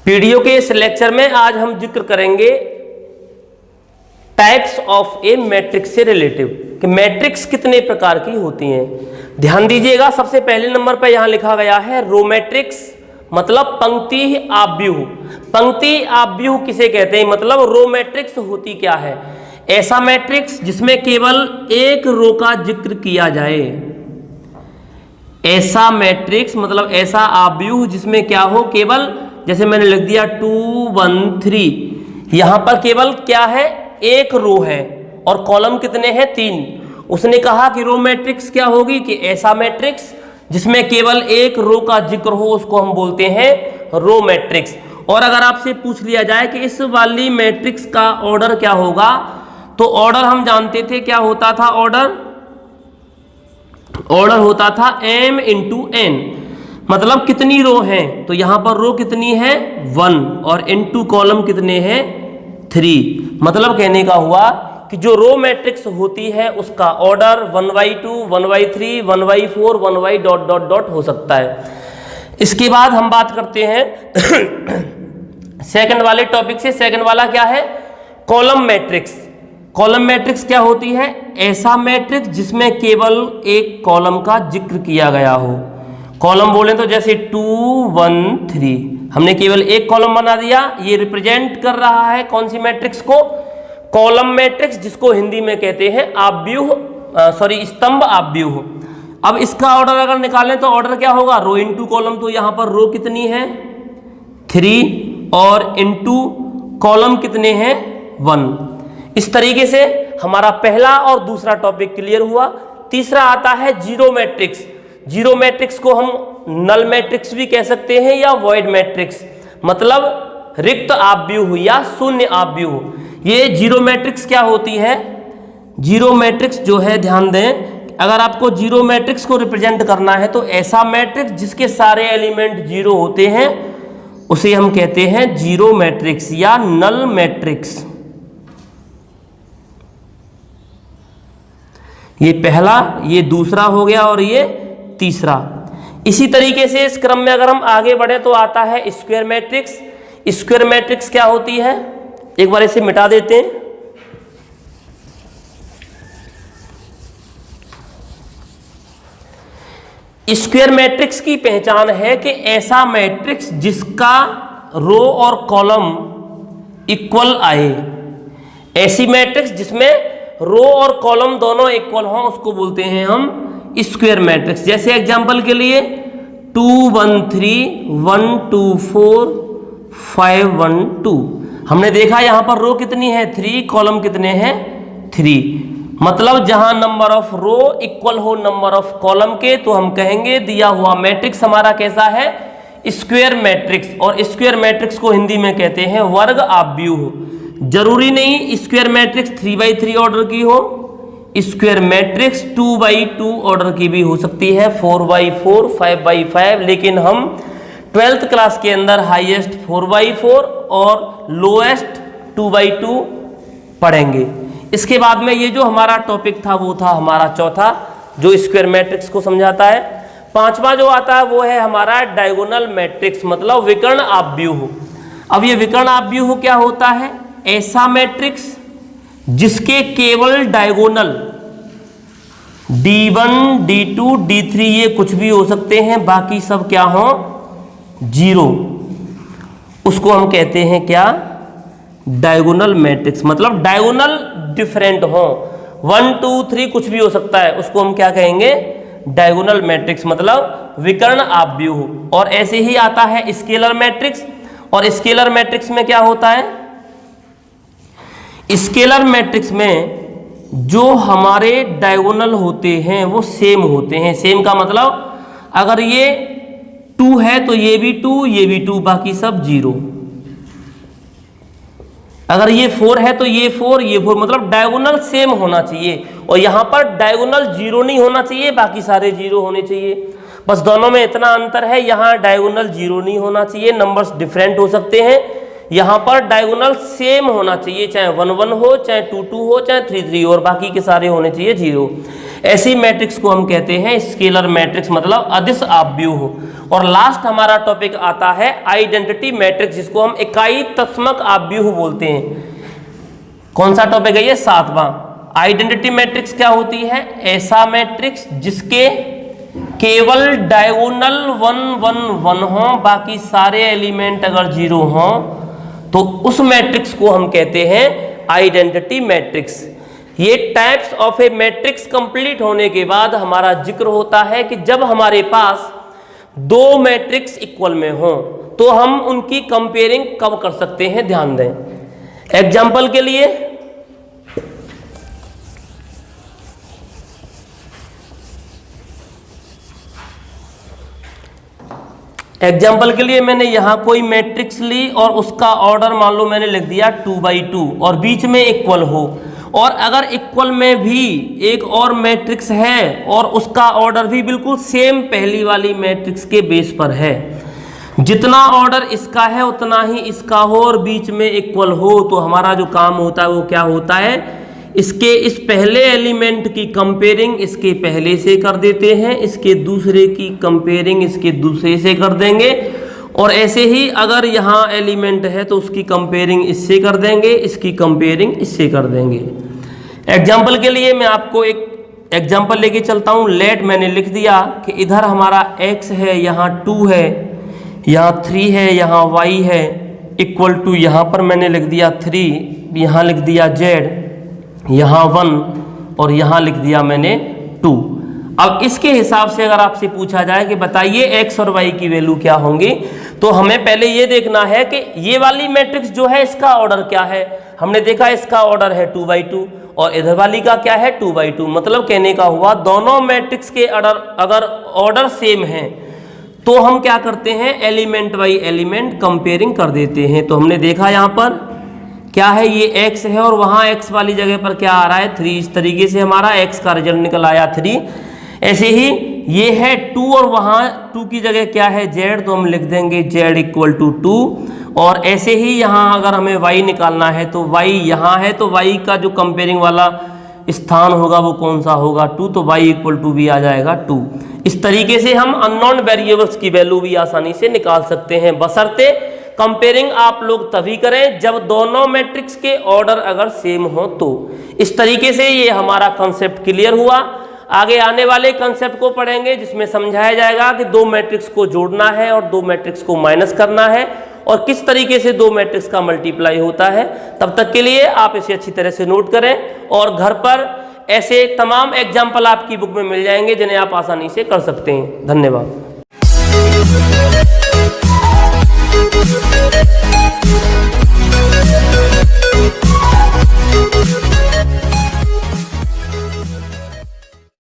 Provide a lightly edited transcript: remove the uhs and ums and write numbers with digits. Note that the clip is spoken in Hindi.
वीडियो के इस लेक्चर में आज हम जिक्र करेंगे टाइप्स ऑफ ए मैट्रिक्स से रिलेटिव कि मैट्रिक्स कितने प्रकार की होती हैं। ध्यान दीजिएगा, सबसे पहले नंबर पर यहां लिखा गया है रो मैट्रिक्स, मतलब पंक्ति आव्यूह। पंक्ति आव्यूह किसे कहते हैं, मतलब रो मैट्रिक्स होती क्या है, ऐसा मैट्रिक्स जिसमें केवल एक रो का जिक्र किया जाए। ऐसा मैट्रिक्स मतलब ऐसा आव्यूह जिसमें क्या हो, केवल जैसे मैंने लिख दिया 2 1 3, यहां पर केवल क्या है, एक रो है और कॉलम कितने हैं, 3। उसने कहा कि रो मैट्रिक्स क्या होगी कि ऐसा मैट्रिक्स जिसमें केवल एक रो का जिक्र हो उसको हम बोलते हैं रो मैट्रिक्स। और अगर आपसे पूछ लिया जाए कि इस वाली मैट्रिक्स का ऑर्डर क्या होगा, तो ऑर्डर हम जानते थे क्या होता था, ऑर्डर होता था m × n, मतलब कितनी रो हैं, तो यहां पर रो कितनी है 1 और इनटू कॉलम कितने हैं 3। मतलब कहने का हुआ कि जो रो मैट्रिक्स होती है उसका ऑर्डर 1/2 1/3 1/4 1/ ... हो सकता है। इसके बाद हम बात करते हैं सेकंड वाले टॉपिक से। सेकंड वाला क्या है, कॉलम मैट्रिक्स। कॉलम मैट्रिक्स क्या होती है, ऐसा मैट्रिक्स जिसमें केवल एक कॉलम का जिक्र किया गया हो। कॉलम बोले तो जैसे 2 1 3, हमने केवल एक कॉलम बना दिया, ये रिप्रेजेंट कर रहा है कौन सी मैट्रिक्स को, कॉलम मैट्रिक्स, जिसको हिंदी में कहते हैं आव्यूह, स्तंभ आव्यूह। अब इसका ऑर्डर अगर निकालें तो ऑर्डर क्या होगा, रो इनटू कॉलम, तो यहां पर रो कितनी है 3 और इनटू कॉलम कितने हैं 1। इस तरीके से हमारा पहला और दूसरा टॉपिक क्लियर हुआ। तीसरा आता है जीरो मैट्रिक्स। जीरो मैट्रिक्स को हम नल मैट्रिक्स भी कह सकते हैं या वॉइड मैट्रिक्स, मतलब रिक्त आव्यूह या शून्य आव्यूह। ये जीरो मैट्रिक्स क्या होती है, जीरो मैट्रिक्स जो है, ध्यान दें, अगर आपको जीरो मैट्रिक्स को रिप्रेजेंट करना है तो ऐसा मैट्रिक्स जिसके सारे एलिमेंट जीरो होते हैं उसे हम कहते हैं जीरो मैट्रिक्स या नल मैट्रिक्स। ये पहला, ये दूसरा हो गया और ये तीसरा। इसी तरीके से इस क्रम में अगर हम आगे बढ़े तो आता है स्क्वायर मैट्रिक्स। स्क्वायर मैट्रिक्स क्या होती है, एक बार इसे मिटा देते हैं। स्क्वायर मैट्रिक्स की पहचान है कि ऐसा मैट्रिक्स जिसका रो और कॉलम इक्वल आए। ऐसी मैट्रिक्स जिसमें रो और कॉलम दोनों इक्वल हों उसको बोलते हैं हम स्क्वायर मैट्रिक्स। जैसे एग्जांपल के लिए 2 1 3 1 2 4 5 1 2, हमने देखा यहां पर रो कितनी है 3, कॉलम कितने हैं 3, मतलब जहां नंबर ऑफ रो इक्वल हो नंबर ऑफ कॉलम के तो हम कहेंगे दिया हुआ मैट्रिक्स हमारा कैसा है, स्क्वायर मैट्रिक्स। और स्क्वायर मैट्रिक्स को हिंदी में कहते हैं वर्ग आव्यूह। जरूरी नहीं स्क्वायर मैट्रिक्स 3/3 ऑर्डर की हो, स्क्वायर मैट्रिक्स 2/2 ऑर्डर की भी हो सकती है, 4/4 5/5, लेकिन हम 12th क्लास के अंदर हाईएस्ट 4/4 और लोएस्ट 2/2 पढ़ेंगे। इसके बाद में ये जो हमारा टॉपिक था वो था हमारा चौथा, जो स्क्वायर मैट्रिक्स को समझाता है। पांचवा जो आता है वो है हमारा डायगोनल मैट्रिक्स, मतलब विकर्ण आव्यूह। अब ये विकर्ण आव्यूह क्या होता है, ऐसा मैट्रिक्स जिसके केवल डायगोनल D1 D2 D3 ये कुछ भी हो सकते हैं, बाकी सब क्या हो जीरो, उसको हम कहते हैं क्या, डायगोनल मैट्रिक्स। मतलब डायगोनल डिफरेंट हो, 1 2 3 कुछ भी हो सकता है, उसको हम क्या कहेंगे, डायगोनल मैट्रिक्स, मतलब विकर्ण आव्यूह। और ऐसे ही आता है स्केलर मैट्रिक्स। और स्केलर मैट्रिक्स में क्या होता है, स्केलर मैट्रिक्स में जो हमारे डायगोनल होते हैं वो सेम होते हैं। सेम का मतलब अगर ये 2 है तो ये भी 2 ये भी 2, बाकी सब जीरो। अगर ये 4 है तो ये 4 ये 4, मतलब डायगोनल सेम होना चाहिए। और यहां पर डायगोनल जीरो नहीं होना चाहिए, बाकी सारे जीरो होने चाहिए। बस दोनों में इतना अंतर है, यहां डायगोनल जीरो नहीं होना चाहिए, नंबर्स डिफरेंट हो सकते हैं। यहां पर डायगोनल सेम होना चाहिए, चाहे 1 1 हो, चाहे 2 2 हो, चाहे 3 3, और बाकी के सारे होने चाहिए जीरो। ऐसी मैट्रिक्स को हम कहते हैं स्केलर मैट्रिक्स, मतलब अदिश आव्यूह। और लास्ट हमारा टॉपिक आता है आइडेंटिटी मैट्रिक्स, जिसको हम इकाई तत्समक आव्यूह बोलते हैं। कौन सा टॉपिक है ये? 7वां। आइडेंटिटी मैट्रिक्स क्या होती है? ऐसा मैट्रिक्स जिसके केवल डायगोनल 1 1 1 हो, बाकी सारे एलिमेंट अगर 0 हो तो उस मैट्रिक्स को हम कहते हैं आइडेंटिटी मैट्रिक्स। ये types of A matrix complete होने के बाद हमारा जिक्र होता है कि जब हमारे पास दो मैट्रिक्स इक्वल में हो तो हम उनकी कंपेयरिंग कब कर सकते हैं, ध्यान दें। एग्जाम्पल के लिए मैंने यहां कोई मैट्रिक्स ली और उसका ऑर्डर मान लो मैंने लिख दिया 2/2 और बीच में इक्वल हो, और अगर इक्वल में भी एक और मैट्रिक्स है और उसका ऑर्डर भी बिल्कुल सेम पहली वाली मैट्रिक्स के बेस पर है, जितना ऑर्डर इसका है उतना ही इसका हो और बीच में इक्वल हो, तो हमारा जो काम होता है वो क्या होता है, इसके इस पहले एलिमेंट की कंपेयरिंग इसके पहले से कर देते हैं, इसके दूसरे की कंपेयरिंग इसके दूसरे से कर देंगे, और ऐसे ही अगर यहाँ एलिमेंट है तो उसकी कंपेयरिंग इससे कर देंगे, इसकी कंपेयरिंग इससे कर देंगे। एग्जाम्पल के लिए मैं आपको एक एग्जाम्पल लेके चलता हूँ। लेट मैंने लिख दिया कि इधर हमारा x है, यहाँ 2 है, यहाँ 3 है, यहाँ y है, इक्वल टू यहाँ पर मैंने लिख दिया 3, यहाँ लिख दिया z, यहाँ 1 और यहाँ लिख दिया मैंने 2। अब इसके हिसाब से अगर आपसे पूछा जाए कि बताइए x और y की वैल्यू क्या होंगी, तो हमें पहले ये देखना है कि ये वाली मैट्रिक्स जो है इसका ऑर्डर क्या है। हमने देखा इसका ऑर्डर है 2/2 और इधर वाली का क्या है 2/2, मतलब कहने का हुआ दोनों मैट्रिक्स के अगर ऑर्डर सेम है तो हम क्या करते हैं, एलिमेंट बाई एलिमेंट कंपेयरिंग कर देते हैं। तो हमने देखा यहाँ पर क्या है, ये x है और वहाँ x वाली जगह पर क्या आ रहा है 3, इस तरीके से हमारा x का रिजल्ट निकल आया 3। ऐसे ही ये है 2 और वहाँ 2 की जगह क्या है z, तो हम लिख देंगे z इक्वल टू 2। और ऐसे ही यहाँ अगर हमें y निकालना है तो y यहाँ है, तो y का जो कंपेयरिंग वाला स्थान होगा वो कौन सा होगा 2, तो y इक्वल टू भी आ जाएगा 2। इस तरीके से हम अननोन वेरिएबल्स की वैल्यू भी आसानी से निकाल सकते हैं, बशर्ते कंपेयरिंग आप लोग तभी करें जब दोनों मैट्रिक्स के ऑर्डर अगर सेम हो तो। इस तरीके से ये हमारा कंसेप्ट क्लियर हुआ। आगे आने वाले कंसेप्ट को पढ़ेंगे जिसमें समझाया जाएगा कि दो मैट्रिक्स को जोड़ना है और दो मैट्रिक्स को माइनस करना है और किस तरीके से दो मैट्रिक्स का मल्टीप्लाई होता है। तब तक के लिए आप इसे अच्छी तरह से नोट करें और घर पर ऐसे तमाम एग्जाम्पल आपकी बुक में मिल जाएंगे जिन्हें आप आसानी से कर सकते हैं। धन्यवाद।